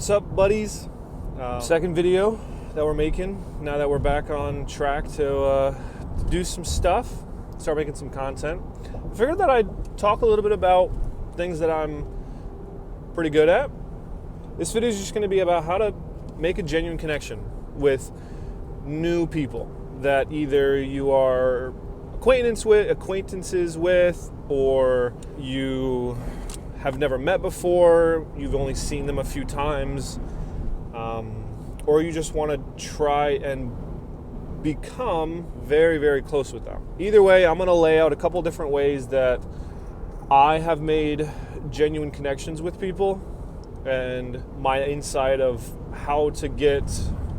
What's up, buddies? Second video that we're making now that we're back on track to do some stuff, start making some content. I figured that I'd talk a little bit about things that I'm pretty good at. This video is just going to be about how to make a genuine connection with new people that either you are acquaintances with, or you have never met before, you've only seen them a few times, or you just want to try and become very, very close with them. Either way, I'm going to lay out a couple different ways that I have made genuine connections with people and my insight of how to get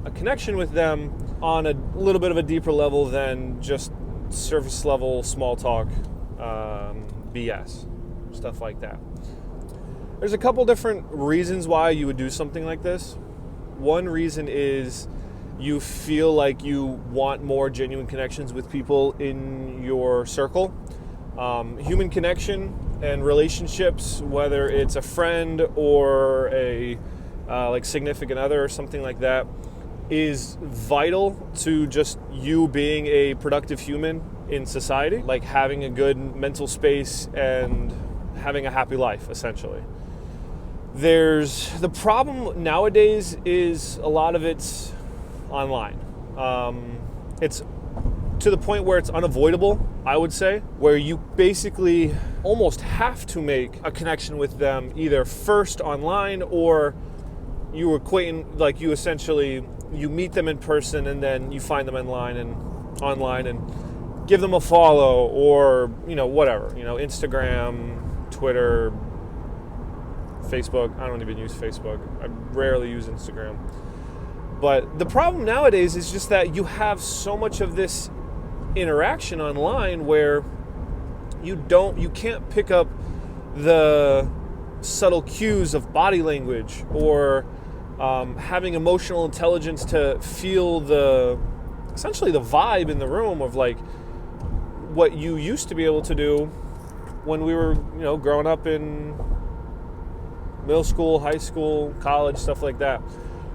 a connection with them on a little bit of a deeper level than just surface level small talk BS, stuff like that. There's a couple different reasons why you would do something like this. One reason is you feel like you want more genuine connections with people in your circle. Human connection and relationships, whether it's a friend or a significant other or something like that, is vital to just you being a productive human in society, like having a good mental space and having a happy life, essentially. There's the problem nowadays is a lot of it's online. It's to the point where it's unavoidable, I would say, where you basically almost have to make a connection with them either first online, or you meet them in person and then you find them online and give them a follow, or whatever, Instagram, Twitter, Facebook. I don't even use Facebook. I rarely use Instagram. But the problem nowadays is just that you have so much of this interaction online where you can't pick up the subtle cues of body language, or having emotional intelligence to feel essentially the vibe in the room of like what you used to be able to do when we were growing up in middle school, high school, college, stuff like that.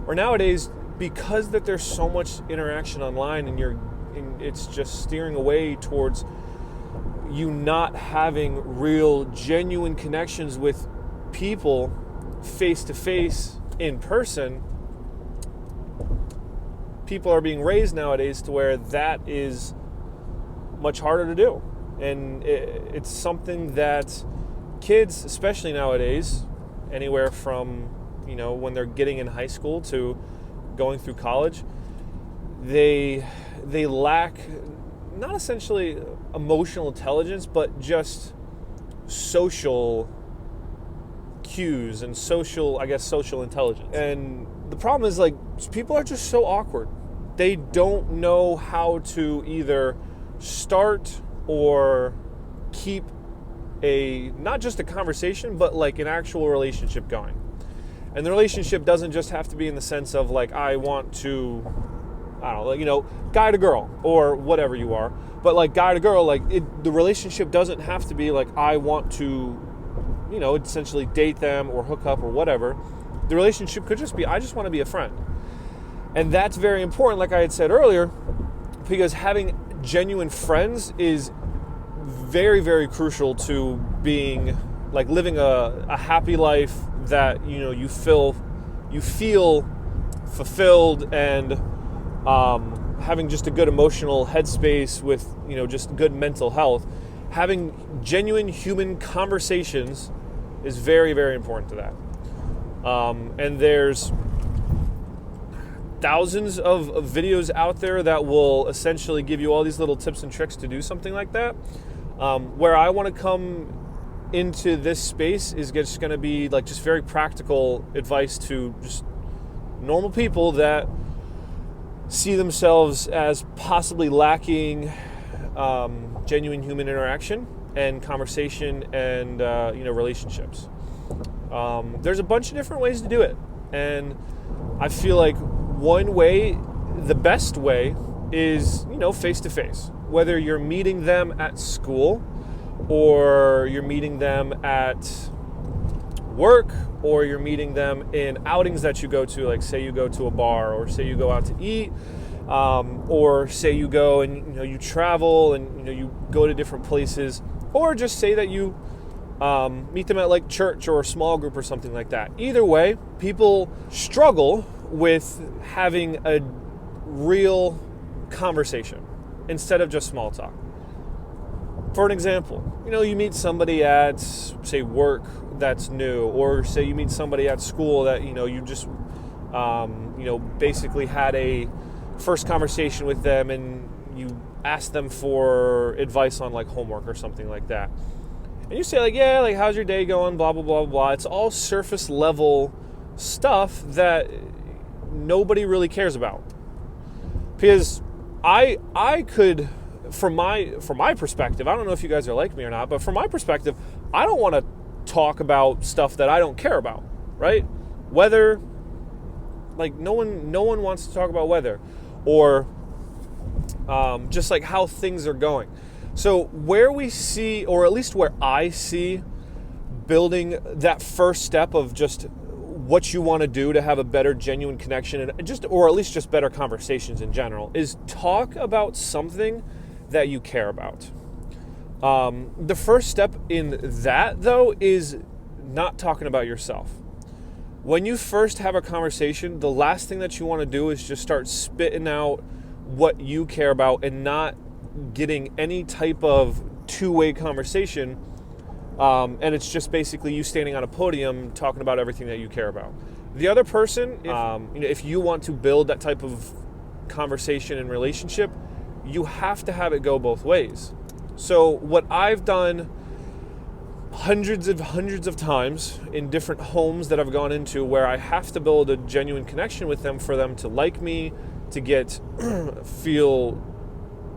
Or nowadays, because that there's so much interaction online and it's just steering away towards you not having real genuine connections with people face to face in person. People are being raised nowadays to where that is much harder to do, and it's something that kids, especially nowadays, anywhere from when they're getting in high school to going through college, they lack not essentially emotional intelligence, but just social cues and social intelligence. And the problem is, like, people are just so awkward. They don't know how to either start or keep not just a conversation, but like an actual relationship going. And the relationship doesn't just have to be in the sense of like, I want to, guy to girl or whatever you are, but like guy to girl, the relationship doesn't have to be like, I want to, essentially date them or hook up or whatever. The relationship could just be, I just want to be a friend. And that's very important, like I had said earlier, because having genuine friends is very, very crucial to being like living a happy life that you feel fulfilled, and having just a good emotional headspace with just good mental health. Having genuine human conversations is very, very important to that. And there's thousands of videos out there that will essentially give you all these little tips and tricks to do something like that. Where I want to come into this space is just going to be like just very practical advice to just normal people that see themselves as possibly lacking genuine human interaction and conversation and relationships. There's a bunch of different ways to do it, and I feel like one way, the best way, is face to face. Whether you're meeting them at school or you're meeting them at work, or you're meeting them in outings that you go to, like say you go to a bar, or say you go out to eat, or say you go and you travel and you go to different places, or just say that you meet them at like church or a small group or something like that. Either way, people struggle with having a real conversation instead of just small talk. For an example, you meet somebody at, say, work that's new, or say you meet somebody at school that, you just, basically had a first conversation with them and you ask them for advice on like homework or something like that. And you say like, yeah, like how's your day going? Blah, blah, blah, blah. It's all surface level stuff that nobody really cares about. Because I could, from my perspective, I don't know if you guys are like me or not, but from my perspective, I don't want to talk about stuff that I don't care about, right? Weather, like no one wants to talk about weather, or just like how things are going. So where we see, or at least where I see building that first step of just what you want to do to have a better genuine connection, and just, or at least just better conversations in general, is talk about something that you care about. The first step in that, though, is not talking about yourself. When you first have a conversation, the last thing that you want to do is just start spitting out what you care about and not getting any type of two-way conversation. And it's just basically you standing on a podium talking about everything that you care about. The other person, if you want to build that type of conversation and relationship, you have to have it go both ways. So what I've done hundreds of times in different homes that I've gone into, where I have to build a genuine connection with them for them to like me, to get feel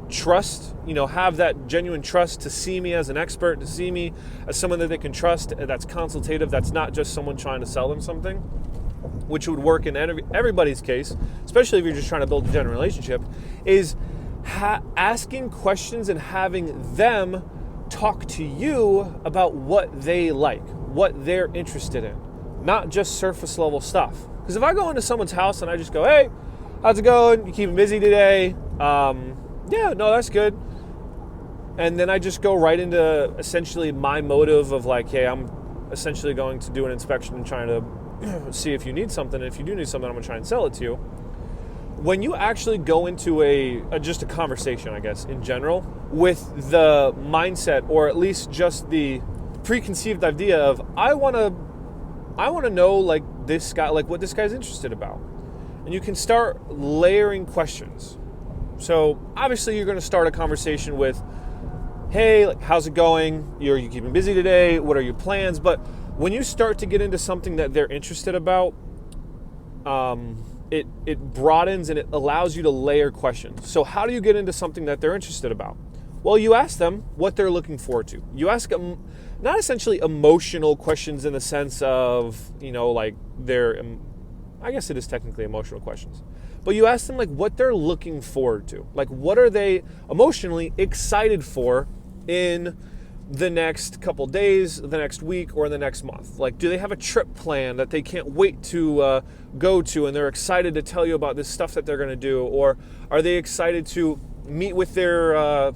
trust, have that genuine trust, to see me as an expert, to see me as someone that they can trust, that's consultative, that's not just someone trying to sell them something, which would work in everybody's case, especially if you're just trying to build a genuine relationship, is asking questions and having them talk to you about what they like, what they're interested in, not just surface level stuff. Because if I go into someone's house and I just go, hey, how's it going? You keeping busy today? Yeah, no, that's good. And then I just go right into essentially my motive of like, hey, I'm essentially going to do an inspection and trying to see if you need something. And if you do need something, I'm going to try and sell it to you. When you actually go into just a conversation, I guess, in general, with the mindset, or at least just the preconceived idea of, I want to know like this guy, like what this guy's interested about. And you can start layering questions. So obviously you're going to start a conversation with, hey, like, how's it going? Are you keeping busy today? What are your plans? But when you start to get into something that they're interested about, it broadens and it allows you to layer questions. So how do you get into something that they're interested about? Well, you ask them what they're looking forward to. You ask them not essentially emotional questions in the sense of, like I guess it is technically emotional questions. But you ask them like what they're looking forward to. Like what are they emotionally excited for in the next couple days, the next week, or the next month? Like, do they have a trip plan that they can't wait to go to and they're excited to tell you about this stuff that they're going to do? Or are they excited to meet with their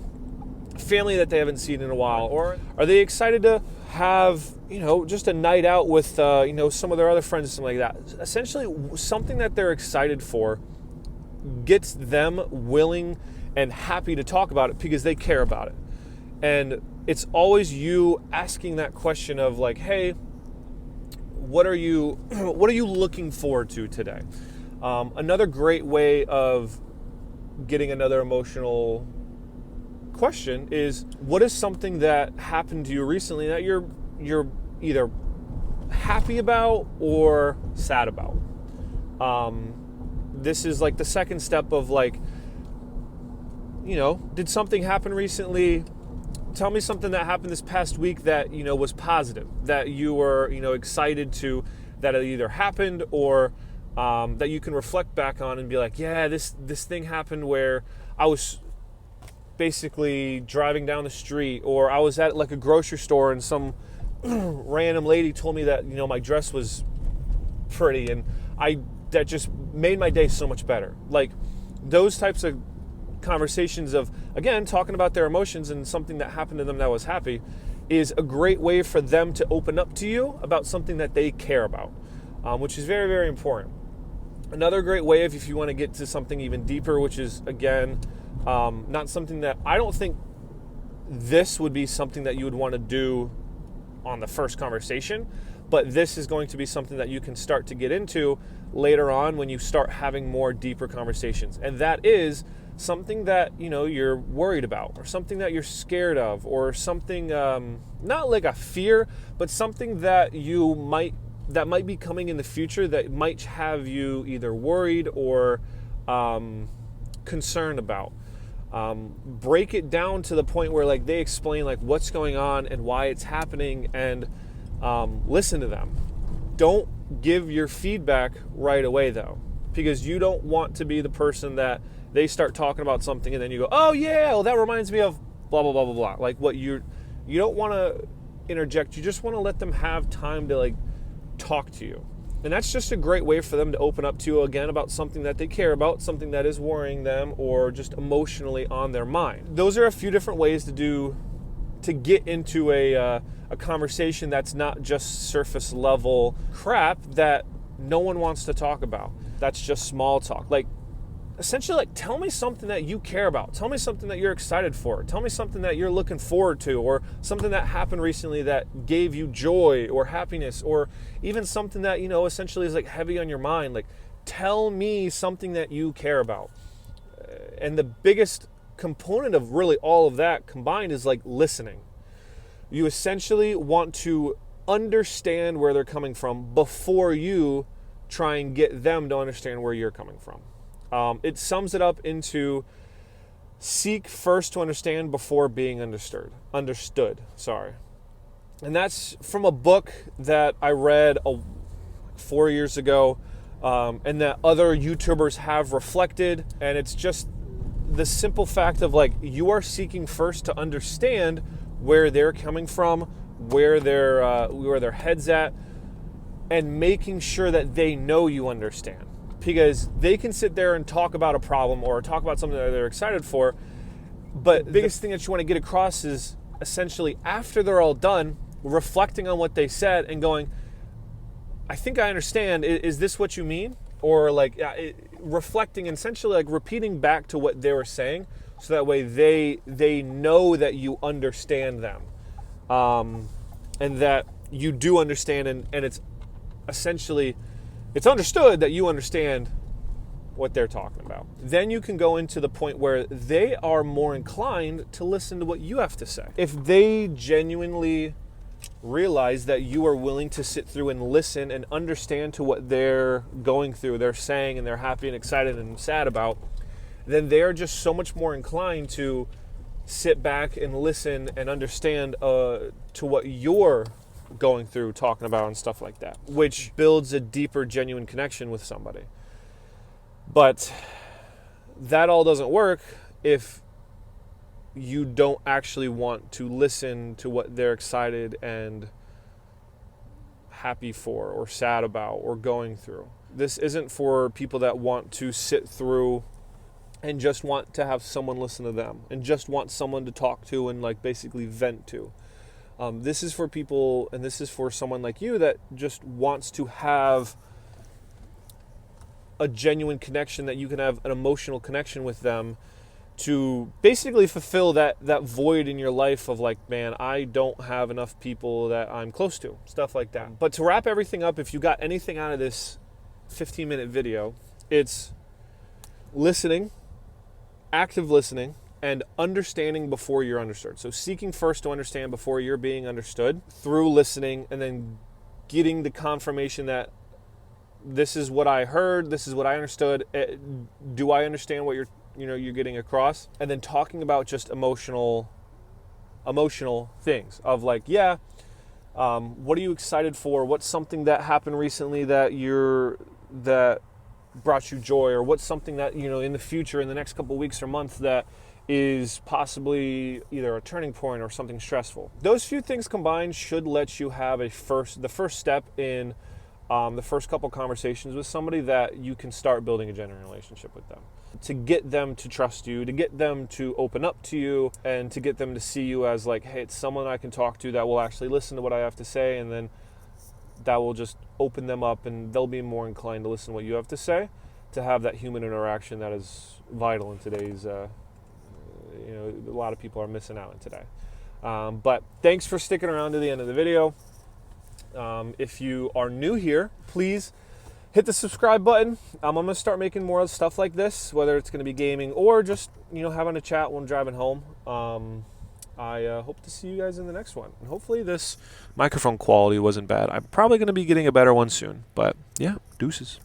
family that they haven't seen in a while? Or are they excited to have, just a night out with, some of their other friends or something like that? Essentially, something that they're excited for gets them willing and happy to talk about it because they care about it. And it's always you asking that question of like, hey, what are you looking forward to today? Another great way of getting another emotional question is, what is something that happened to you recently that you're either happy about or sad about? This is like the second step of like, did something happen recently? Tell me something that happened this past week that, was positive, that you were, excited to, that it either happened or that you can reflect back on and be like, yeah, this thing happened where I was basically driving down the street, or I was at like a grocery store and some random lady told me that, my dress was pretty, and that just made my day so much better. Like, those types of conversations of, again, talking about their emotions and something that happened to them that was happy is a great way for them to open up to you about something that they care about, which is very, very important. Another great way, if you want to get to something even deeper, which is, again, not something that I don't think this would be something that you would want to do on the first conversation, but this is going to be something that you can start to get into later on when you start having more deeper conversations. And that is something that, you're worried about, or something that you're scared of, or something, not like a fear, but something that might be coming in the future that might have you either worried or concerned about. Break it down to the point where, like, they explain, like, what's going on and why it's happening, and listen to them. Don't give your feedback right away, though, because you don't want to be the person that they start talking about something and then you go, oh yeah, well, that reminds me of blah, blah, blah, blah, blah. Like, you don't want to interject. You just want to let them have time to, like, talk to you. And that's just a great way for them to open up to you again about something that they care about, something that is worrying them or just emotionally on their mind. Those are a few different ways to get into a conversation that's not just surface level crap that no one wants to talk about. That's just small talk. Like, essentially, like, tell me something that you care about. Tell me something that you're excited for. Tell me something that you're looking forward to, or something that happened recently that gave you joy or happiness, or even something that, essentially is, like, heavy on your mind. Like, tell me something that you care about. And the biggest component of really all of that combined is, like, listening. You essentially want to understand where they're coming from before you try and get them to understand where you're coming from. It sums it up into seek first to understand before being understood. And that's from a book that I read 4 years ago, and that other YouTubers have reflected. And it's just the simple fact of, like, you are seeking first to understand where they're coming from, where their head's at, and making sure that they know you understand. Because they can sit there and talk about a problem or talk about something that they're excited for, but the biggest thing that you want to get across is essentially, after they're all done, reflecting on what they said and going, I think I understand. Is this what you mean? Or, like, reflecting, essentially, like, repeating back to what they were saying, so that way they know that you understand them, and that you do understand, and it's essentially, it's understood that you understand what they're talking about. Then you can go into the point where they are more inclined to listen to what you have to say. If they genuinely realize that you are willing to sit through and listen and understand to what they're going through, they're saying, and they're happy and excited and sad about, then they're just so much more inclined to sit back and listen and understand to what you're going through, talking about, and stuff like that, which builds a deeper, genuine connection with somebody. But that all doesn't work if you don't actually want to listen to what they're excited and happy for, or sad about, or going through. This isn't for people that want to sit through and just want to have someone listen to them and just want someone to talk to and, like, basically vent to. This is for people, and this is for someone like you that just wants to have a genuine connection, that you can have an emotional connection with them to basically fulfill that void in your life of, like, man, I don't have enough people that I'm close to, stuff like that. But to wrap everything up, if you got anything out of this 15-minute video, it's listening, active listening, and understanding before you're understood. So seeking first to understand before you're being understood through listening, and then getting the confirmation that this is what I heard, this is what I understood. Do I understand what you're getting across? And then talking about just emotional things of, like, what are you excited for? What's something that happened recently that brought you joy, or what's something that, in the future, in the next couple of weeks or months, that is possibly either a turning point or something stressful. Those few things combined should let you have the first step in the first couple conversations with somebody that you can start building a genuine relationship with them. To get them to trust you, to get them to open up to you, and to get them to see you as like, hey, it's someone I can talk to that will actually listen to what I have to say, and then that will just open them up and they'll be more inclined to listen to what you have to say, to have that human interaction that is vital in today's, a lot of people are missing out on today. But thanks for sticking around to the end of the video. If you are new here, please hit the subscribe button. I'm going to start making more stuff like this, whether it's going to be gaming or just, having a chat when driving home. I hope to see you guys in the next one. And hopefully this microphone quality wasn't bad. I'm probably going to be getting a better one soon. But yeah, deuces.